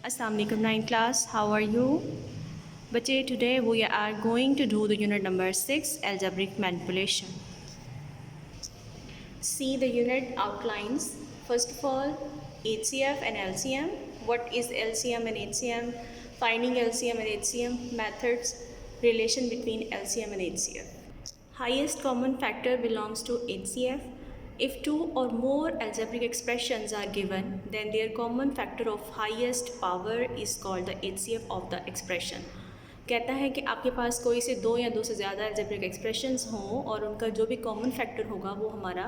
Assalamualaikum 9th class, how are you? बच्चे, today we are going to do the unit number 6 algebraic manipulation. See the unit outlines. First of all, HCF and LCM. What is LCM and HCM? Finding LCM and HCM methods, relation between LCM and HCF. Highest common factor belongs to HCF. If two or more algebraic expressions are given, then their common factor of highest power is called the HCF of the expression. कहता है कि आपके पास कोई से दो या दो से ज़्यादा algebraic expressions हों और उनका जो भी common factor होगा वो हमारा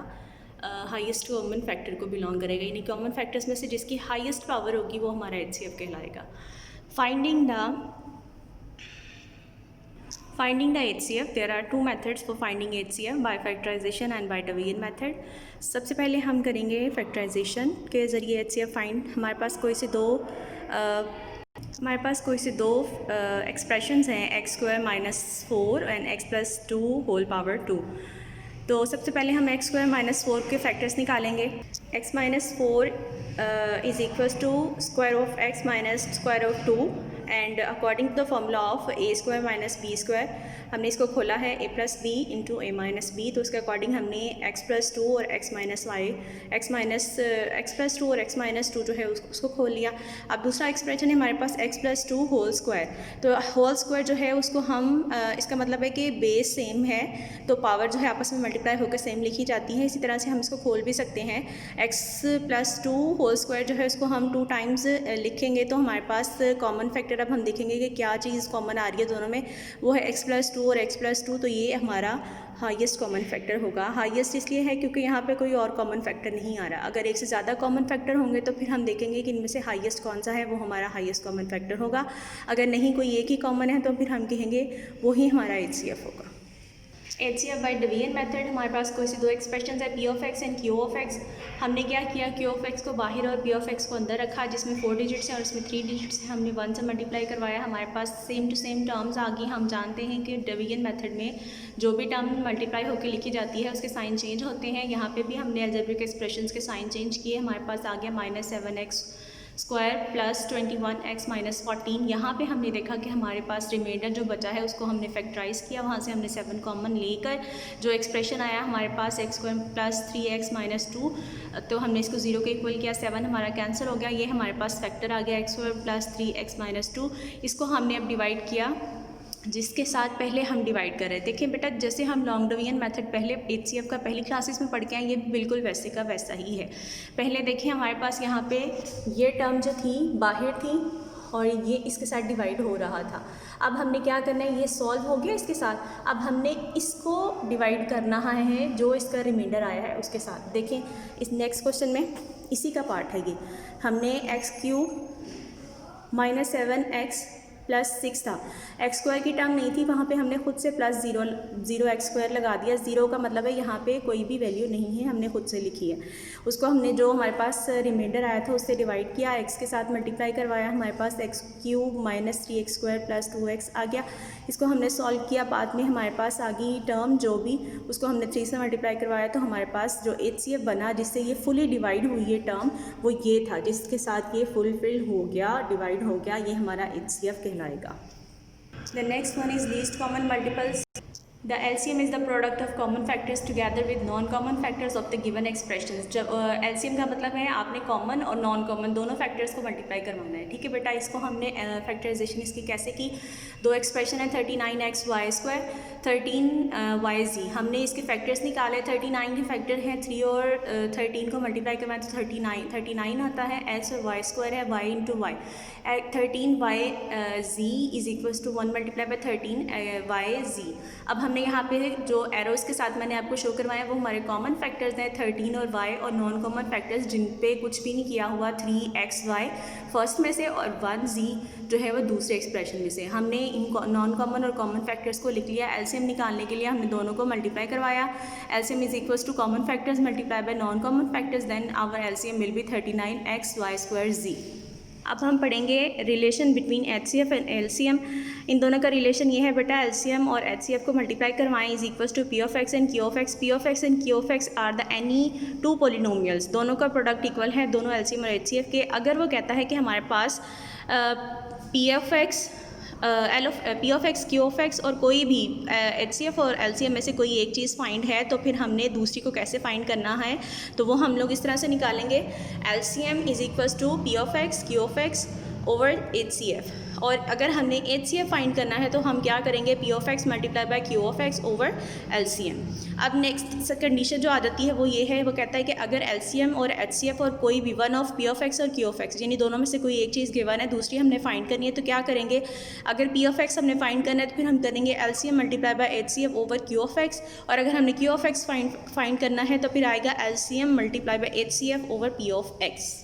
हाईएस्ट कॉमन फैक्टर को बिलोंग करेगा, यानी कॉमन फैक्टर्स में से जिसकी हाईएस्ट पावर होगी वो हमारा HCF कहलाएगा. Finding the HCF, there are two methods for finding HCF, by factorization and by Taveyan method. सबसे पहले हम करेंगे फैक्टराइजेशन के ज़रिए HCF फाइंड. हमारे पास कोई से दो एक्सप्रेशंस हैं, x² - 4 and x+2 whole power 2. तो सबसे पहले हम x² - 4 के फैक्टर्स निकालेंगे. x-4 is equals to square of x minus square of 2 and according to the formula of a² - b². हमने इसको खोला है a + b into a - b. तो उसके अकॉर्डिंग हमने x+2 और x+2 और x-2 जो है उसको खोल लिया. अब दूसरा एक्सप्रेशन है हमारे पास x+2 होल स्क्वायर. तो होल स्क्वायर जो है उसको हम इसका मतलब है कि बेस सेम है तो पावर जो है आपस में मल्टीप्लाई होकर सेम लिखी जाती है. इसी तरह से हम इसको खोल भी सकते हैं. x+2 होल स्क्वायर जो है उसको हम 2 टाइम्स लिखेंगे तो हमारे पास कॉमन फैक्टर अब हम देखेंगे कि क्या चीज़ कॉमन आ रही है दोनों में, वो है x+2 और x+2. तो ये हमारा हाईएस्ट कॉमन फैक्टर होगा. हाईएस्ट इसलिए है क्योंकि यहाँ पे कोई और कॉमन फैक्टर नहीं आ रहा. अगर एक से ज़्यादा कॉमन फैक्टर होंगे तो फिर हम देखेंगे कि इनमें से हाईएस्ट कौन सा है, वो हमारा हाईएस्ट कॉमन फैक्टर होगा. अगर नहीं कोई एक ही कॉमन है तो फिर हम कहेंगे वही हमारा HCF होगा. HCF by Taveyan method. हमारे पास कोई से दो एक्सप्रेशन है P(x) एंड Q(x). हमने क्या किया, Q(x) को बाहर और P(x) को अंदर रखा, जिसमें 4 डिजिट्स हैं और इसमें 3 डिजिट्स हैं. हमने 1 से मल्टीप्लाई करवाया. हमारे पास सेम टू सेम टर्म्स आ गई. हम जानते हैं कि Taveyan मेथड में जो भी टर्म मल्टीप्लाई होकर लिखी जाती है उसके साइन चेंज होते हैं. यहाँ पे भी हमने अलजेब्रिक एक्सप्रेशंस के साइन चेंज किए. हमारे पास आ गया -7x² + 21x - 14. यहाँ पे हमने देखा कि हमारे पास रिमाइंडर जो बचा है उसको हमने फैक्टराइज किया. वहाँ से हमने 7 कॉमन लेकर जो एक्सप्रेशन आया हमारे पास x² + 3x - 2, तो हमने इसको 0 के इक्वल किया. 7 हमारा कैंसिल हो गया. ये हमारे पास फैक्टर आ गया x² + 3x - 2. इसको हमने अब डिवाइड किया जिसके साथ पहले हम डिवाइड कर रहे थे. देखिए बेटा, जैसे हम लॉन्ग डिवीजन मेथड पहले HCF का पहली क्लासेस में पढ़ के आए, ये बिल्कुल वैसे का वैसा ही है. पहले देखिए हमारे पास यहाँ पे ये टर्म जो थी बाहर थी और ये इसके साथ डिवाइड हो रहा था. अब हमने क्या करना है, ये सॉल्व हो गया इसके साथ. अब हमने इसको डिवाइड करना है जो इसका रिमाइंडर आया है उसके साथ. देखें इस नेक्स्ट क्वेश्चन में इसी का पार्ट है ये. हमने x³ - 7x + 6 था. x² की टर्म नहीं थी, वहाँ पे हमने खुद से +0 x² लगा दिया. 0 का मतलब है यहाँ पे कोई भी वैल्यू नहीं है, हमने खुद से लिखी है. उसको हमने जो हमारे पास रिमाइंडर आया था उससे डिवाइड किया, x के साथ मल्टीप्लाई करवाया. हमारे पास x³ - 3x² + 2x आ गया. इसको हमने सॉल्व किया. बाद में हमारे पास आ गई टर्म जो भी, उसको हमने 3 से मल्टीप्लाई करवाया तो हमारे पास जो HCF बना जिससे ये फुली डिवाइड हुई ये टर्म, वो ये था जिसके साथ ये फुलफिल हो गया, डिवाइड हो गया. ये हमारा HCF कहलाएगा. The next one is least common multiples. The LCM is the product of common factors together with non-common factors of the given expressions. जब LCM का मतलब है आपने कॉमन और नॉन कॉमन दोनों फैक्टर्स को मल्टीप्लाई करवाना है. ठीक है बेटा, इसको हमने फैक्टराइजेशन इसकी कैसे की. दो एक्सप्रेशन है 39xy², 13yz. हमने इसके फैक्टर्स निकाले. 39 के फैक्टर हैं 3 और 13 को मल्टीप्लाई करवाएं तो 39 आता है. x और y² है y × y. 13yz is equals to 1 × 13yz. अब हमने यहाँ पे जो एरोज़ के साथ मैंने आपको शो करवाया वो हमारे कॉमन फैक्टर्स हैं 13 और y, और नॉन कॉमन फैक्टर्स जिन पे कुछ भी नहीं किया हुआ 3xy फर्स्ट में से और 1z जो है वो दूसरे एक्सप्रेशन में से. हमने इन नॉन कॉमन और कॉमन फैक्टर्स को लिख लिया. LCM निकालने के लिए हमने दोनों को मल्टीप्लाई करवाया. LCM is equals to common factors multiply by non common factors, then our LCM will be 39xy²z. अब हम पढ़ेंगे relation between HCF and LCM। इन दोनों का रिलेशन ये है बेटा, LCM और HCF को मल्टीप्लाई करवाएं is equals to P of X and Q of X. P of X and Q of X are the any two polynomials, दोनों का प्रोडक्ट इक्वल है, दोनों LCM और HCF के। अगर वो कहता है कि हमारे पास P of X P of X, Q of x और कोई भी HCF और LCM में से कोई एक चीज़ फाइंड है, तो फिर हमने दूसरी को कैसे फाइंड करना है, तो वो हम लोग इस तरह से निकालेंगे। LCM is equals to P of X, Q of X over HCF। और अगर हमने HCF फाइंड करना है तो हम क्या करेंगे, P of x multiply by Q of X over LCM। अब नेक्स्ट कंडीशन जो आ जाती है वो ये है, वो कहता है कि अगर LCM और HCF और कोई भी one of P of x और Q ऑफ एक्स, यानी दोनों में से कोई एक चीज़ गिवन है, दूसरी हमने फाइंड करनी है, तो क्या करेंगे, अगर P ऑफ एक्स हमने फाइंड करना है तो फिर हम करेंगे LCM multiply by HCF over Q of x, और अगर हमने Q ऑफ एक्स फाइंड करना है तो फिर आएगा LCM multiply by HCF over P of x.